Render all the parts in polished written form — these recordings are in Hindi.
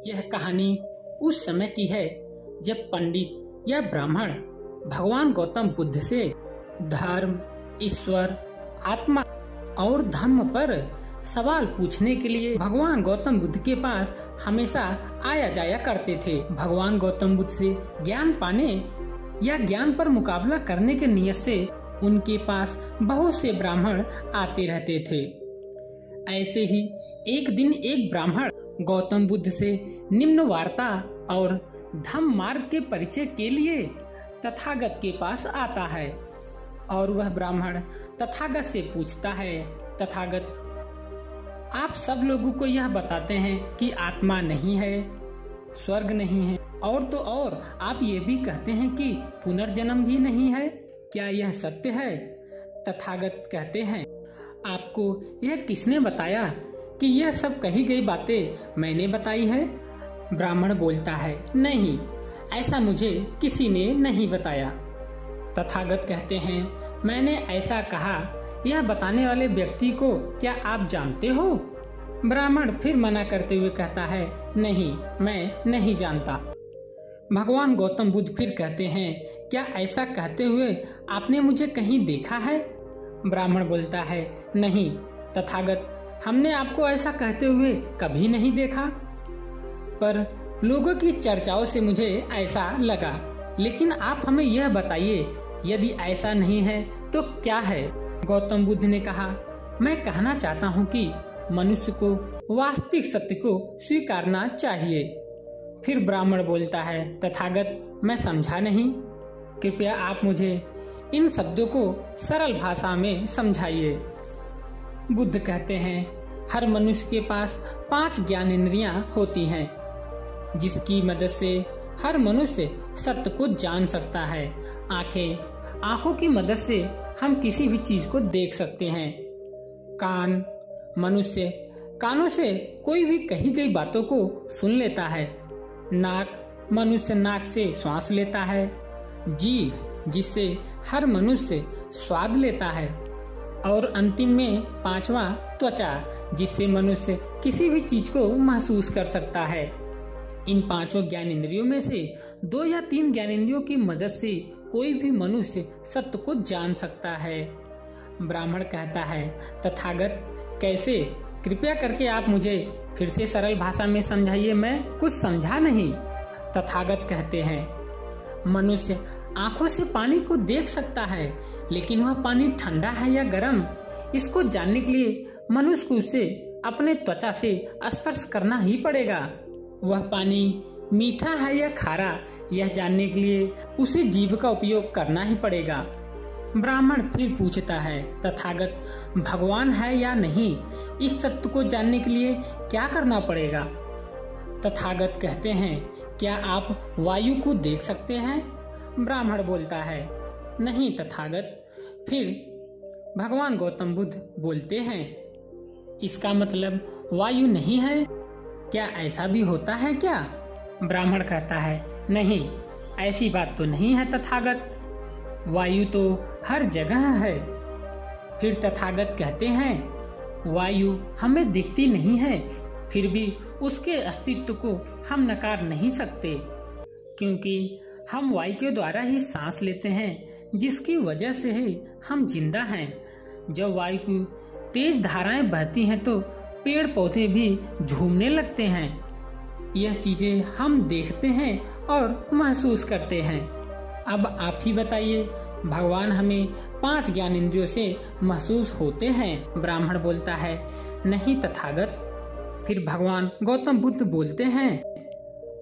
यह कहानी उस समय की है जब पंडित या ब्राह्मण भगवान गौतम बुद्ध से धर्म, ईश्वर, आत्मा और धर्म पर सवाल पूछने के लिए भगवान गौतम बुद्ध के पास हमेशा आया जाया करते थे। भगवान गौतम बुद्ध से ज्ञान पाने या ज्ञान पर मुकाबला करने के नियत से उनके पास बहुत से ब्राह्मण आते रहते थे। ऐसे ही एक दिन एक ब्राह्मण गौतम बुद्ध से निम्न वार्ता और धम्म मार्ग के परिचय के लिए तथागत के पास आता है और वह ब्राह्मण तथागत से पूछता है, तथागत, आप सब लोगों को यह बताते हैं कि आत्मा नहीं है, स्वर्ग नहीं है, और तो और आप ये भी कहते हैं कि पुनर्जन्म भी नहीं है, क्या यह सत्य है? तथागत कहते हैं, आपको यह किसने बताया कि यह सब कही गई बातें मैंने बताई है? ब्राह्मण बोलता है, नहीं, ऐसा मुझे किसी ने नहीं बताया। तथागत कहते हैं, मैंने ऐसा कहा, यह बताने वाले व्यक्ति को क्या आप जानते हो? ब्राह्मण फिर मना करते हुए कहता है, नहीं, मैं नहीं जानता। भगवान गौतम बुद्ध फिर कहते हैं, क्या ऐसा कहते हुए आपने मुझे कहीं देखा है? ब्राह्मण बोलता है, नहीं तथागत, हमने आपको ऐसा कहते हुए कभी नहीं देखा, पर लोगों की चर्चाओं से मुझे ऐसा लगा। लेकिन आप हमें यह बताइए, यदि ऐसा नहीं है तो क्या है? गौतम बुद्ध ने कहा, मैं कहना चाहता हूँ कि मनुष्य को वास्तविक सत्य को स्वीकारना चाहिए। फिर ब्राह्मण बोलता है, तथागत, मैं समझा नहीं, कृपया आप मुझे इन शब्दों को सरल भाषा में समझाइए। बुद्ध कहते हैं, हर मनुष्य के पास 5 ज्ञानेंद्रियां होती हैं, जिसकी मदद से हर मनुष्य सत्य को जान सकता है। आंखों की मदद से हम किसी भी चीज को देख सकते हैं। कान, मनुष्य कानों से कोई भी कही गई बातों को सुन लेता है। नाक, मनुष्य नाक से श्वास लेता है। जीभ, जिससे हर मनुष्य स्वाद लेता है। और अंतिम में 5वां त्वचा, जिससे मनुष्य किसी भी चीज को महसूस कर सकता है। इन 5 ज्ञानेंद्रियों में से 2 या 3 ज्ञानेंद्रियों की मदद से कोई भी मनुष्य सत्य को जान सकता है। ब्राह्मण कहता है, तथागत, कैसे? कृपया करके आप मुझे फिर से सरल भाषा में समझाइए, मैं कुछ समझा नहीं। तथागत कहते हैं, मनुष्य आंखों से पानी को देख सकता है, लेकिन वह पानी ठंडा है या गर्म, इसको जानने के लिए मनुष्य को उसे अपने त्वचा से स्पर्श करना ही पड़ेगा। वह पानी मीठा है या खारा, यह जानने के लिए उसे जीभ का उपयोग करना ही पड़ेगा। ब्राह्मण फिर पूछता है, तथागत, भगवान है या नहीं, इस तत्व को जानने के लिए क्या करना पड़ेगा? तथागत कहते हैं, क्या आप वायु को देख सकते हैं? ब्राह्मण बोलता है, नहीं तथागत। फिर भगवान गौतम बुद्ध बोलते हैं, इसका मतलब वायु नहीं है, क्या ऐसा भी होता है क्या? ब्राह्मण कहता है, नहीं, ऐसी बात तो नहीं है तथागत, वायु तो हर जगह है। फिर तथागत कहते हैं, वायु हमें दिखती नहीं है, फिर भी उसके अस्तित्व को हम नकार नहीं सकते, क्योंकि हम वायु के द्वारा ही सांस लेते हैं, जिसकी वजह से ही हम जिंदा हैं। जब वायु की तेज धाराएं बहती हैं तो पेड़ पौधे भी झूमने लगते हैं। यह चीजें हम देखते हैं और महसूस करते हैं। अब आप ही बताइए, भगवान हमें 5 ज्ञानेंद्रियों से महसूस होते हैं? ब्राह्मण बोलता है, नहीं तथागत। फिर भगवान गौतम बुद्ध बोलते हैं,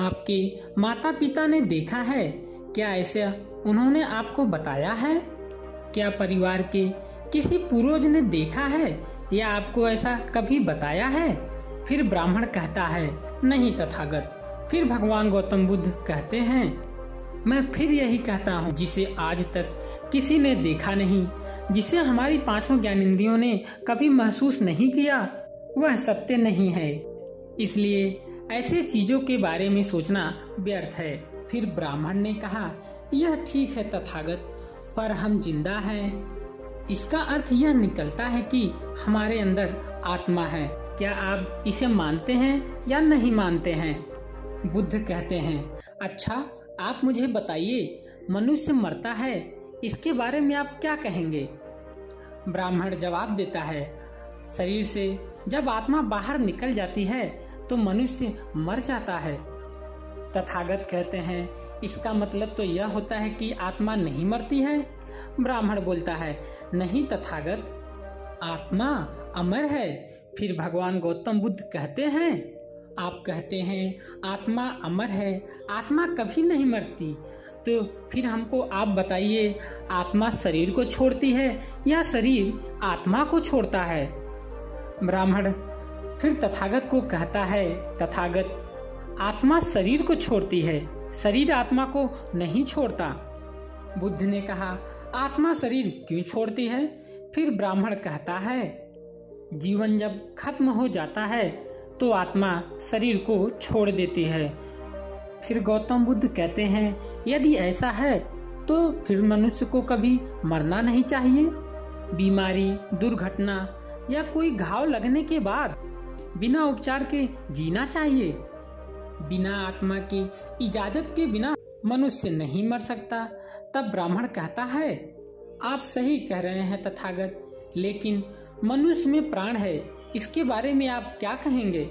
आपके माता पिता ने देखा है क्या? ऐसा उन्होंने आपको बताया है? क्या परिवार के किसी पूर्वज ने देखा है या आपको ऐसा कभी बताया है? फिर ब्राह्मण कहता है, नहीं तथागत। फिर भगवान गौतम बुद्ध कहते हैं, मैं फिर यही कहता हूँ, जिसे आज तक किसी ने देखा नहीं, जिसे हमारी 5 ज्ञानेंद्रियों ने कभी महसूस नहीं किया, वह सत्य नहीं है। इसलिए ऐसे चीजों के बारे में सोचना व्यर्थ है। फिर ब्राह्मण ने कहा, यह ठीक है तथागत, पर हम जिंदा हैं। इसका अर्थ यह निकलता है कि हमारे अंदर आत्मा है। क्या आप इसे मानते हैं या नहीं मानते हैं? बुद्ध कहते हैं, अच्छा आप मुझे बताइए, मनुष्य मरता है, इसके बारे में आप क्या कहेंगे? ब्राह्मण जवाब देता है, शरीर से जब आत्मा बाहर निकल जाती है तो मनुष्य मर जाता है। तथागत कहते हैं, इसका मतलब तो यह होता है कि आत्मा नहीं मरती है। ब्राह्मण बोलता है, नहीं तथागत, आत्मा अमर है। फिर भगवान गौतम बुद्ध कहते हैं, आप कहते हैं आत्मा अमर है, आत्मा कभी नहीं मरती, तो फिर हमको आप बताइए, आत्मा शरीर को छोड़ती है या शरीर आत्मा को छोड़ता है? ब्राह्मण फिर तथागत को कहता है, तथागत, आत्मा शरीर को छोड़ती है, शरीर आत्मा को नहीं छोड़ता। बुद्ध ने कहा, आत्मा शरीर क्यों छोड़ती है? फिर ब्राह्मण कहता है, जीवन जब खत्म हो जाता है तो आत्मा शरीर को छोड़ देती है। फिर गौतम बुद्ध कहते हैं, यदि ऐसा है तो फिर मनुष्य को कभी मरना नहीं चाहिए। बीमारी, दुर्घटना या कोई घाव लगने के बाद बिना उपचार के जीना चाहिए। बिना आत्मा की इजाजत के बिना मनुष्य नहीं मर सकता। तब ब्राह्मण कहता है, आप सही कह रहे हैं तथागत, लेकिन मनुष्य में प्राण है, इसके बारे में आप क्या कहेंगे?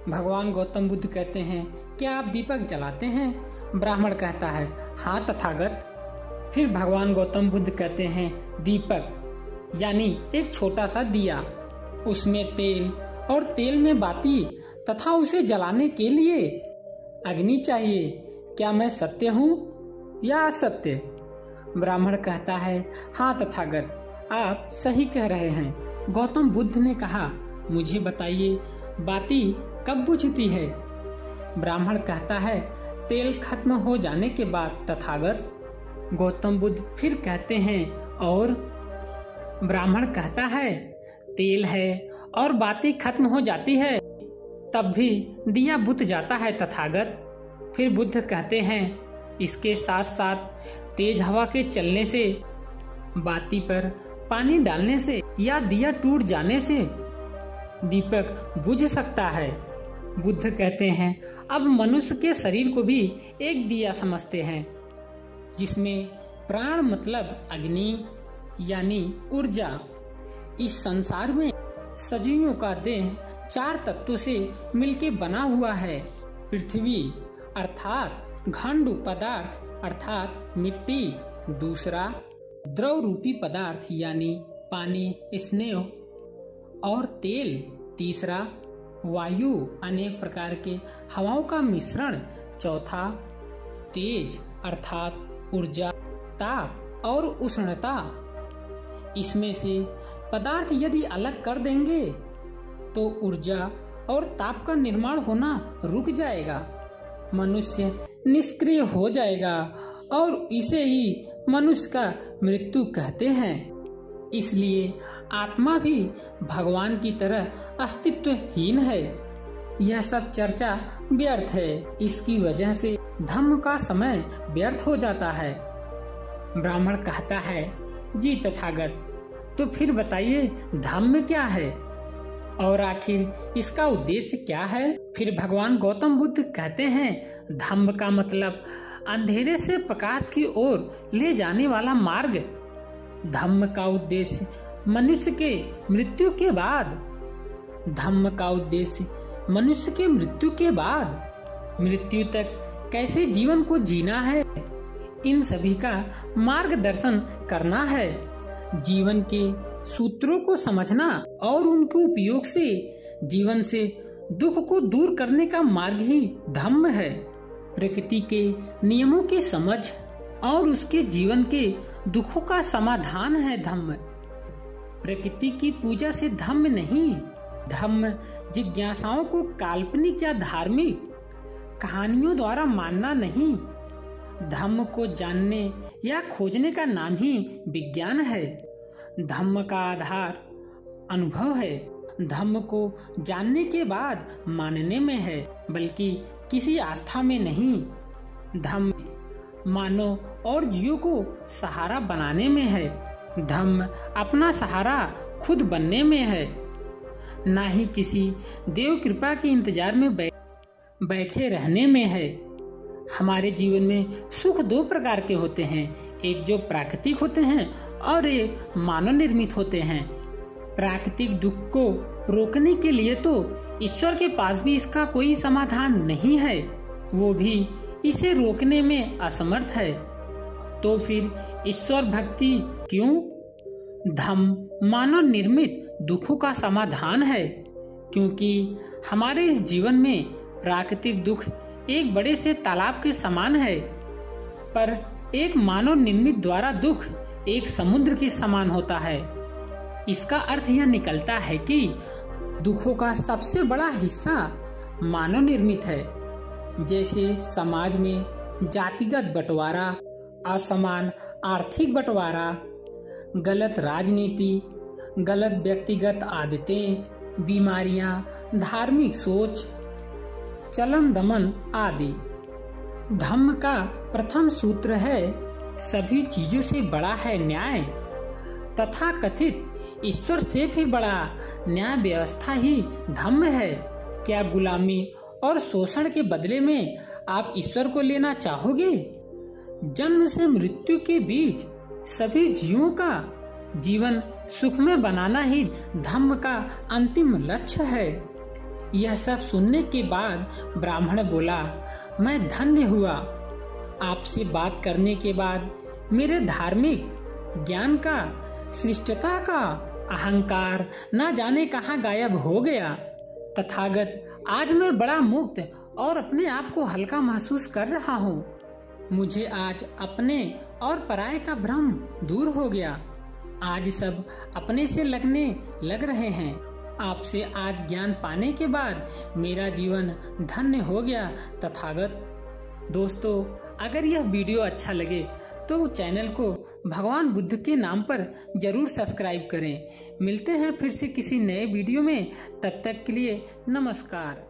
भगवान गौतम बुद्ध कहते हैं, क्या आप दीपक जलाते हैं? ब्राह्मण कहता है, हाँ तथागत। फिर भगवान गौतम बुद्ध कहते हैं, दीपक यानी एक छोटा सा दिया, उसमें तेल और तेल में बाती तथा उसे जलाने के लिए अग्नि चाहिए। क्या मैं सत्य हूँ या असत्य? ब्राह्मण कहता है, हाँ तथागत, आप सही कह रहे हैं। गौतम बुद्ध ने कहा, मुझे बताइए, बाती कब बुझती है? ब्राह्मण कहता है, तेल खत्म हो जाने के बाद तथागत। गौतम बुद्ध फिर कहते हैं, और? ब्राह्मण कहता है, तेल है और बाती खत्म हो जाती है तब भी दिया बुझ जाता है तथागत। फिर बुद्ध कहते हैं, इसके साथ साथ तेज हवा के चलने से, बाती पर पानी डालने से या दिया टूट जाने से दीपक बुझ सकता है। बुद्ध कहते हैं, अब मनुष्य के शरीर को भी एक दिया समझते हैं, जिसमें प्राण मतलब अग्नि यानी ऊर्जा। इस संसार में सजीवों का देह 4 तत्वों से मिलके बना हुआ है। पृथ्वी अर्थात घंडू पदार्थ अर्थात मिट्टी, दूसरा द्रव रूपी पदार्थ यानी पानी, स्नेह और तेल, तीसरा वायु अनेक प्रकार के हवाओं का मिश्रण, चौथा तेज अर्थात ऊर्जा, ताप और उष्णता। इसमें से पदार्थ यदि अलग कर देंगे तो ऊर्जा और ताप का निर्माण होना रुक जाएगा, मनुष्य निष्क्रिय हो जाएगा और इसे ही मनुष्य का मृत्यु कहते हैं। इसलिए आत्मा भी भगवान की तरह अस्तित्वहीन है। यह सब चर्चा व्यर्थ है, इसकी वजह से धम्म का समय व्यर्थ हो जाता है। ब्राह्मण कहता है, जी तथागत, तो फिर बताइए धम्म क्या है और आखिर इसका उद्देश्य क्या है? फिर भगवान गौतम बुद्ध कहते हैं, धम्म का मतलब अंधेरे से प्रकाश की ओर ले जाने वाला मार्ग। धम्म का उद्देश्य मनुष्य के मृत्यु के बाद, धम्म का उद्देश्य मनुष्य के मृत्यु के बाद मृत्यु तक कैसे जीवन को जीना है, इन सभी का मार्गदर्शन करना है। जीवन के सूत्रों को समझना और उनके उपयोग से जीवन से दुख को दूर करने का मार्ग ही धम्म है। प्रकृति के नियमों की समझ और उसके जीवन के दुखों का समाधान है धम्म। प्रकृति की पूजा से धम्म नहीं, धम्म जिज्ञासाओं को काल्पनिक या धार्मिक कहानियों द्वारा मानना नहीं, धम्म को जानने या खोजने का नाम ही विज्ञान है। धम्म का आधार अनुभव है, धम्म को जानने के बाद मानने में है, बल्कि किसी आस्था में नहीं। धम्म मानव और जीव को सहारा बनाने में है, धम्म अपना सहारा खुद बनने में है, ना ही किसी देव कृपा के इंतजार में बैठे रहने में है। हमारे जीवन में सुख दो प्रकार के होते हैं, एक जो प्राकृतिक होते हैं और एक मानव निर्मित होते हैं। प्राकृतिक दुख को रोकने के लिए तो ईश्वर के पास भी इसका कोई समाधान नहीं है, वो भी इसे रोकने में असमर्थ है। तो फिर ईश्वर भक्ति क्यों? धम्म मानव निर्मित दुखों का समाधान है, क्योंकि हमारे इस जीवन में प्राकृतिक दुख एक बड़े से तालाब के समान है, पर एक मानव निर्मित द्वारा दुख एक समुद्र के समान होता है। इसका अर्थ यह निकलता है कि दुखों का सबसे बड़ा हिस्सा मानव निर्मित है। जैसे समाज में जातिगत बंटवारा, असमान आर्थिक बंटवारा, गलत राजनीति, गलत व्यक्तिगत आदतें, बीमारियां, धार्मिक सोच, चलन दमन आदि। धम्म का प्रथम सूत्र है, सभी चीजों से बड़ा है न्याय। तथा कथित ईश्वर से भी बड़ा न्याय व्यवस्था ही धम्म है। क्या गुलामी और शोषण के बदले में आप ईश्वर को लेना चाहोगे? जन्म से मृत्यु के बीच सभी जीवों का जीवन सुखमय बनाना ही धम्म का अंतिम लक्ष्य है। यह सब सुनने के बाद ब्राह्मण बोला, मैं धन्य हुआ। आपसे बात करने के बाद मेरे धार्मिक ज्ञान का, श्रेष्ठता का अहंकार न जाने कहाँ गायब हो गया। तथागत, आज मैं बड़ा मुक्त और अपने आप को हल्का महसूस कर रहा हूँ। मुझे आज अपने और पराये का भ्रम दूर हो गया। आज सब अपने से लगने लग रहे हैं। आपसे आज ज्ञान पाने के बाद मेरा जीवन धन्य हो गया तथागत। दोस्तों, अगर यह वीडियो अच्छा लगे तो चैनल को भगवान बुद्ध के नाम पर जरूर सब्सक्राइब करें। मिलते हैं फिर से किसी नए वीडियो में, तब तक के लिए नमस्कार।